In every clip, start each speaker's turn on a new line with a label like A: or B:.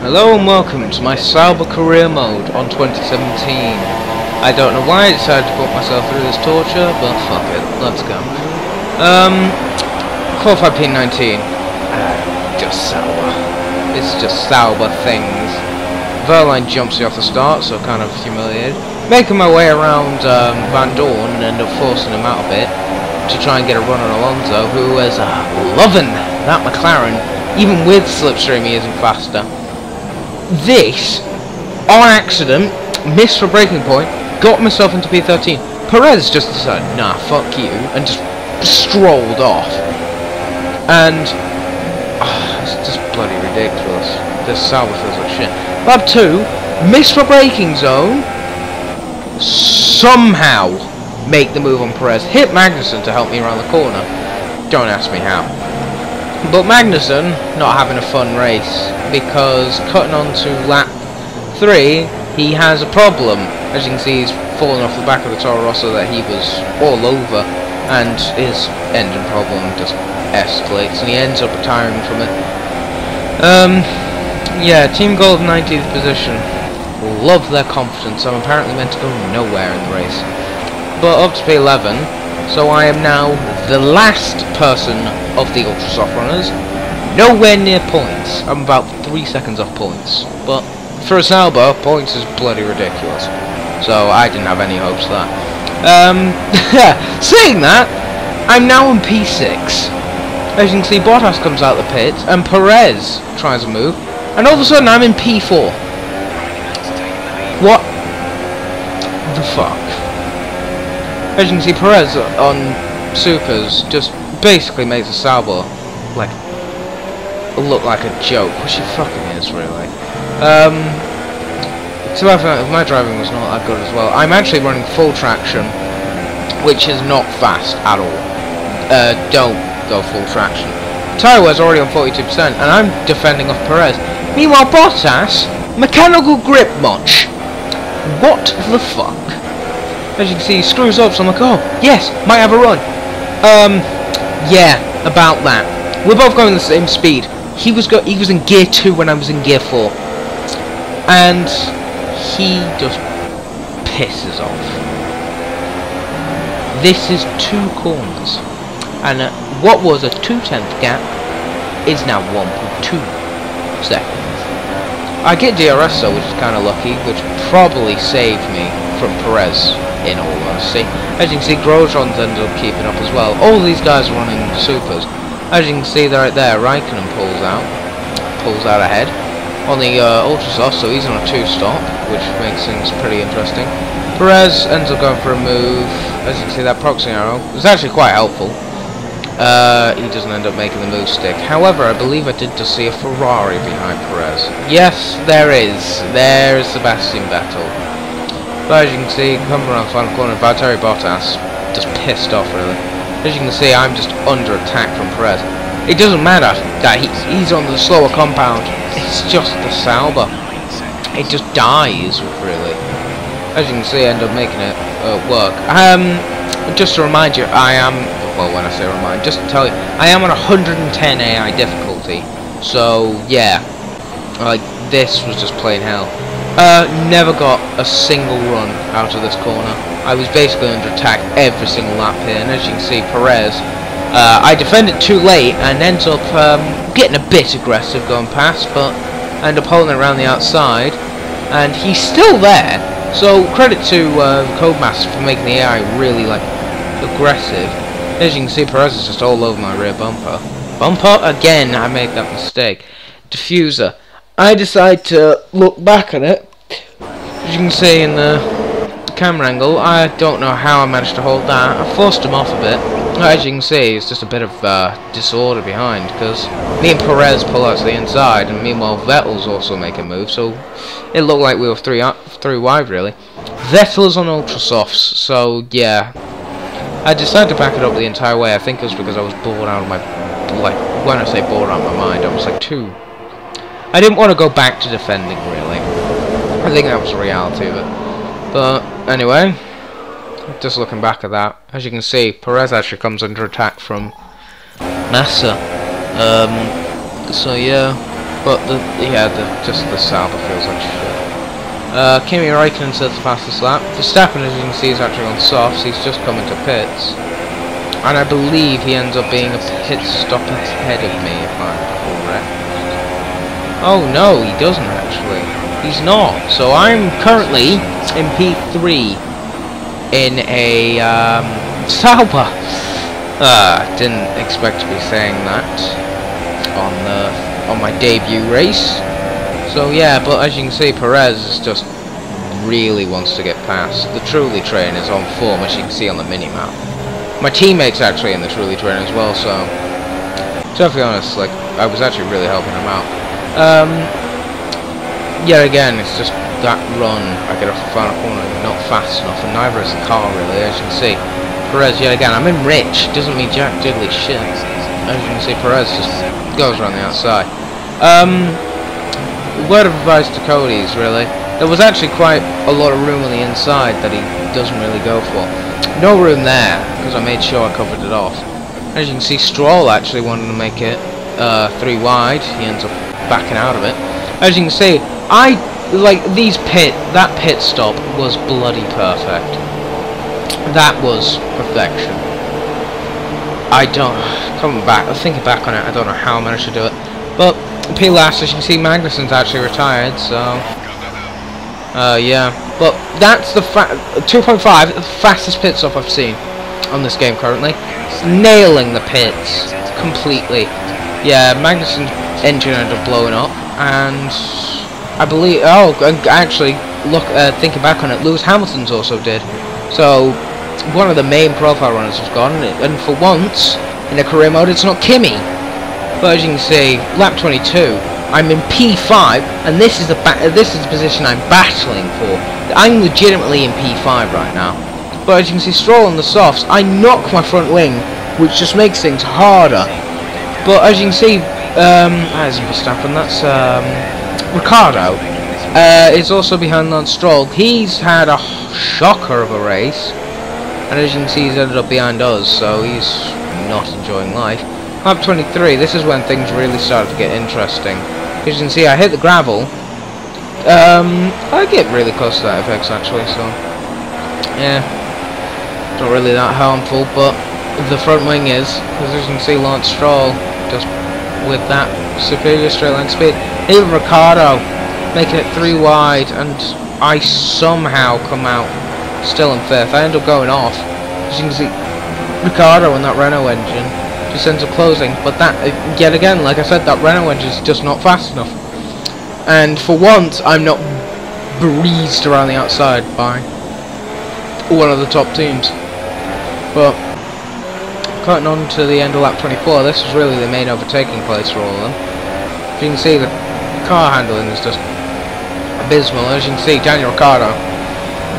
A: Hello and welcome to my Sauber career mode on 2017. I don't know why I decided to put myself through this torture, but fuck it, let's go. Qualified P19. Just Sauber. It's just Sauber things. Verline jumps me off the start, so kind of humiliated. Making my way around Van Dorn and end up forcing him out a bit to try and get a run on Alonso, who is loving that McLaren. Even with slipstream, he isn't faster. This, on accident, missed for braking point, got myself into P13. Perez just decided, nah, fuck you, and just strolled off. And it's just bloody ridiculous. This Sauber feels like shit. Lap 2, missed for braking zone, somehow make the move on Perez. Hit Magnussen to help me around the corner. Don't ask me how. But Magnussen not having a fun race because cutting on to lap 3 he has a problem. As you can see, he's fallen off the back of the Toro Rosso that he was all over, and his engine problem just escalates and he ends up retiring from it. Yeah, Team Gold 19th position. Love their confidence. I'm apparently meant to go nowhere in the race. But up to P11, so I am now the last person of the ultra soft runners, nowhere near points. I'm about 3 seconds off points, but for a Sauber, points is bloody ridiculous, so I didn't have any hopes of that. Saying that, I'm now in P6. As you can see, Bottas comes out the pit and Perez tries a move, and all of a sudden I'm in P4. What the fuck? As you can see, Perez on Supers just basically makes a Sauber like look like a joke, which it fucking is, really. To my driving was not that good as well. I'm actually running full traction, which is not fast at all. Don't go full traction. Tyre wear's already on 42%, and I'm defending off Perez. Meanwhile, Bottas, mechanical grip much. What the fuck? As you can see, he screws up, so I'm like, oh, yes, might have a run. Yeah, about that. We're both going the same speed. He was in gear 2 when I was in gear 4. And he just pisses off. This is 2 corners. And what was a 2/10 gap is now 1.2 seconds. I get DRS though, which is kind of lucky, which probably saved me from Perez, in all honesty. As you can see, Grosjean's ended up keeping up as well. All these guys are running supers. As you can see, they're right there. Raikkonen pulls out ahead on the ultra soft, so he's on a 2-stop, which makes things pretty interesting. Perez ends up going for a move. As you can see, that proxy arrow was actually quite helpful. He doesn't end up making the move stick. However, I believe I did just see a Ferrari behind Perez. Yes, there is. There is Sebastian Vettel. But as you can see, coming around the final corner, Valtteri Bottas just pissed off, really. As you can see, I'm just under attack from Perez. It doesn't matter that he's on the slower compound. It's just the Sauber. It just dies, really. As you can see, I end up making it work. Just to remind you, I am, well, when I say remind, just to tell you, I am on 110 AI difficulty. So, yeah, like, this was just plain hell. Never got a single run out of this corner. I was basically under attack every single lap here, and as you can see, Perez, I defended too late and ended up getting a bit aggressive going past, but I ended up holding it around the outside, and he's still there. So credit to Codemaster for making the AI really like aggressive. As you can see, Perez is just all over my rear bumper. Bumper again. I made that mistake. Diffuser. I decide to look back at it. As you can see in the camera angle, I don't know how I managed to hold that. I forced him off a bit. As you can see, it's just a bit of disorder behind, because me and Perez pull out to the inside, and meanwhile Vettel's also making a move, so it looked like we were three wide, really. Vettel's on ultra softs, so yeah. I decided to back it up the entire way. I think it was because I was bored out of my, like, when I say bored out of my mind, I was like I didn't want to go back to defending, really. I think that was the reality of it. But anyway, just looking back at that, as you can see, Perez actually comes under attack from Massa. So yeah, But just the Sauber feels like shit. Kimi Räikkönen says the fastest lap. Verstappen, as you can see, is actually on softs. He's just coming to pits, and I believe he ends up being a pit stop ahead of me, if I'm correct. Oh no, he doesn't actually. He's not. So I'm currently in P3 in a Sauber. Didn't expect to be saying that on my debut race. So yeah, but as you can see, Perez just really wants to get past. The Truly train is on form, as you can see on the mini-map. My teammate's actually in the Truly train as well, so to be honest, like, I was actually really helping him out. Yet again, it's just that run, I get off the final corner, not fast enough, and neither is the car really, as you can see. Perez, yet again, I'm in rich, doesn't mean jack diddly shit. As you can see, Perez just goes around the outside. Word of advice to Cody's, really. There was actually quite a lot of room on the inside that he doesn't really go for. No room there, because I made sure I covered it off. As you can see, Stroll actually wanted to make it 3 wide. He ends up backing out of it. As you can see, that pit stop was bloody perfect. That was perfection. Thinking back on it, I don't know how I managed to do it. But P last, as you can see, Magnussen's actually retired, so yeah. But that's the 2.5, the fastest pit stop I've seen on this game currently. It's nailing the pits completely. Yeah, Magnussen's engine ended up blowing up, and I believe, actually, thinking back on it, Lewis Hamilton's also did. So one of the main profile runners has gone, and for once in a career mode, it's not Kimi. But as you can see, lap 22, I'm in P5, and this is the position I'm battling for. I'm legitimately in P5 right now. But as you can see, Stroll on the softs, I knock my front wing, which just makes things harder. But as you can see, that isn't Verstappen, that's Ricciardo. Is also behind Lance Stroll. He's had a shocker of a race, and as you can see, he's ended up behind us, so he's not enjoying life. Lap 23, this is when things really started to get interesting. As you can see, I hit the gravel. I get really close to that FX actually, so yeah, not really that harmful, but the front wing is, because as you can see, Lance Stroll just with that superior straight line speed. Even Ricciardo making it 3 wide, and I somehow come out still in 5th. I end up going off. As you can see, Ricciardo and that Renault engine just ends up closing, but that, yet again, like I said, that Renault engine is just not fast enough. And for once, I'm not breezed around the outside by one of the top teams. But cutting on to the end of lap 24, this was really the main overtaking place for all of them. As you can see, the car handling is just abysmal. As you can see, Daniel Ricciardo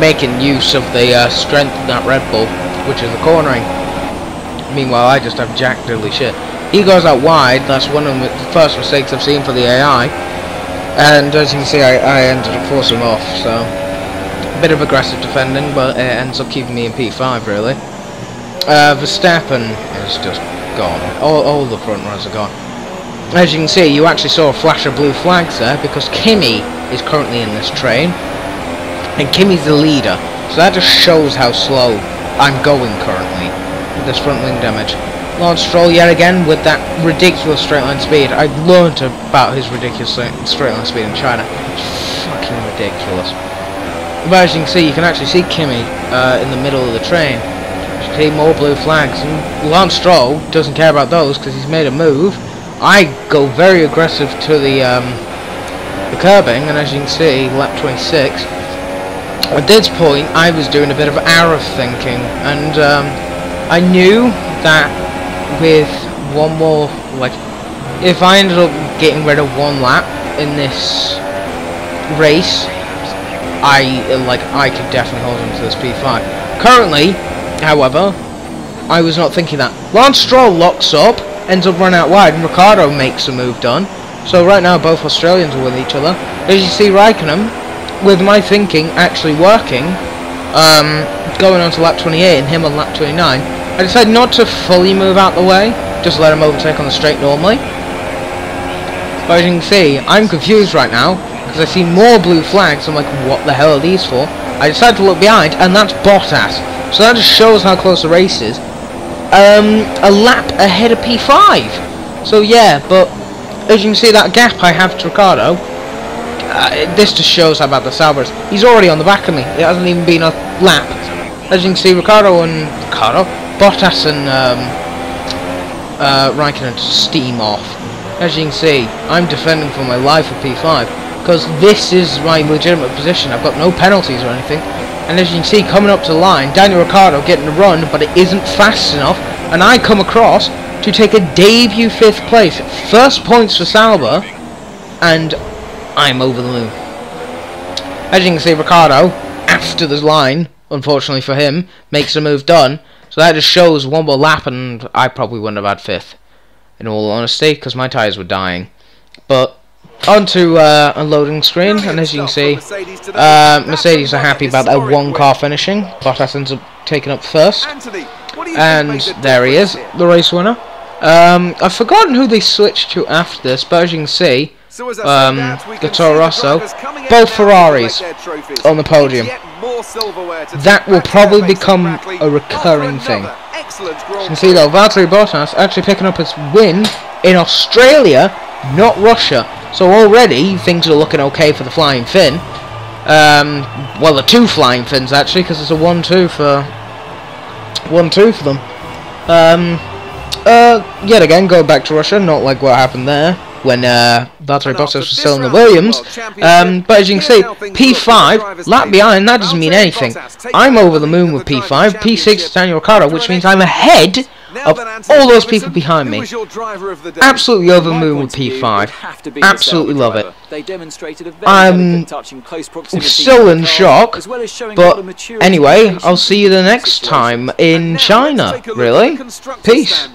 A: making use of the strength of that Red Bull, which is the cornering. Meanwhile, I just have jack diddly shit. He goes out wide. That's one of the first mistakes I've seen for the AI. And as you can see, I ended up forcing him off. So a bit of aggressive defending, but it ends up keeping me in P5 really. Verstappen is just gone. All the front runners are gone. As you can see, you actually saw a flash of blue flags there because Kimi is currently in this train, and Kimi's the leader. So that just shows how slow I'm going currently. This front wing damage. Lance Stroll yet again with that ridiculous straight line speed. I learnt about his ridiculous straight line speed in China. It's fucking ridiculous. But as you can see, you can actually see Kimi in the middle of the train. You see more blue flags, and Lance Stroll doesn't care about those because he's made a move. I go very aggressive to the curbing, and as you can see, lap 26. At this point, I was doing a bit of arrow thinking, and I knew that with one more, like, if I ended up getting rid of 1 lap in this race, I could definitely hold on to this P5. Currently, however, I was not thinking that. Lance Stroll locks up, ends up running out wide, and Ricciardo makes a move done. So right now, both Australians are with each other. As you see, Räikkönen, with my thinking actually working, going on to lap 28 and him on lap 29, I decided not to fully move out the way, just let him overtake on the straight normally. But as you can see, I'm confused right now, because I see more blue flags. I'm like, what the hell are these for? I decided to look behind, and that's Bottas. So that just shows how close the race is. A lap ahead of P5. So yeah, but as you can see, that gap I have to Ricciardo, this just shows how bad the Sauber is. He's already on the back of me. It hasn't even been a lap. As you can see, Bottas and Raikkonen just steam off. As you can see, I'm defending for my life with P5, because this is my legitimate position. I've got no penalties or anything. And as you can see, coming up to the line, Daniel Ricciardo getting a run, but it isn't fast enough. And I come across to take a debut 5th place. First points for Sauber, and I'm over the moon. As you can see, Ricciardo, after the line, unfortunately for him, makes the move done. So that just shows one more lap, and I probably wouldn't have had 5th, in all honesty, because my tyres were dying. But onto unloading screen, and as you can see, Mercedes are happy about their one car finishing. Bottas ends up taking up first, and there he is, the race winner. I've forgotten who they switched to after this, but as you can see, the Toro Rosso, both Ferraris on the podium. That will probably become a recurring thing. You can see though, Valtteri Bottas actually picking up his win in Australia, not Russia. So already things are looking okay for the Flying Finn. Well, the 2 Flying Finns actually, because it's a 1-2 for them. Yet again, going back to Russia, not like what happened there when Valtteri Bottas was still in the Williams. But as you can see, P5, lap behind, that doesn't mean anything. I'm over the moon with P5, P6 is Daniel Ricciardo, which means I'm ahead of all those people behind me. Absolutely over the moon with P5. Absolutely love it. I'm still in shock, but anyway, I'll see you the next time in China, really. Peace.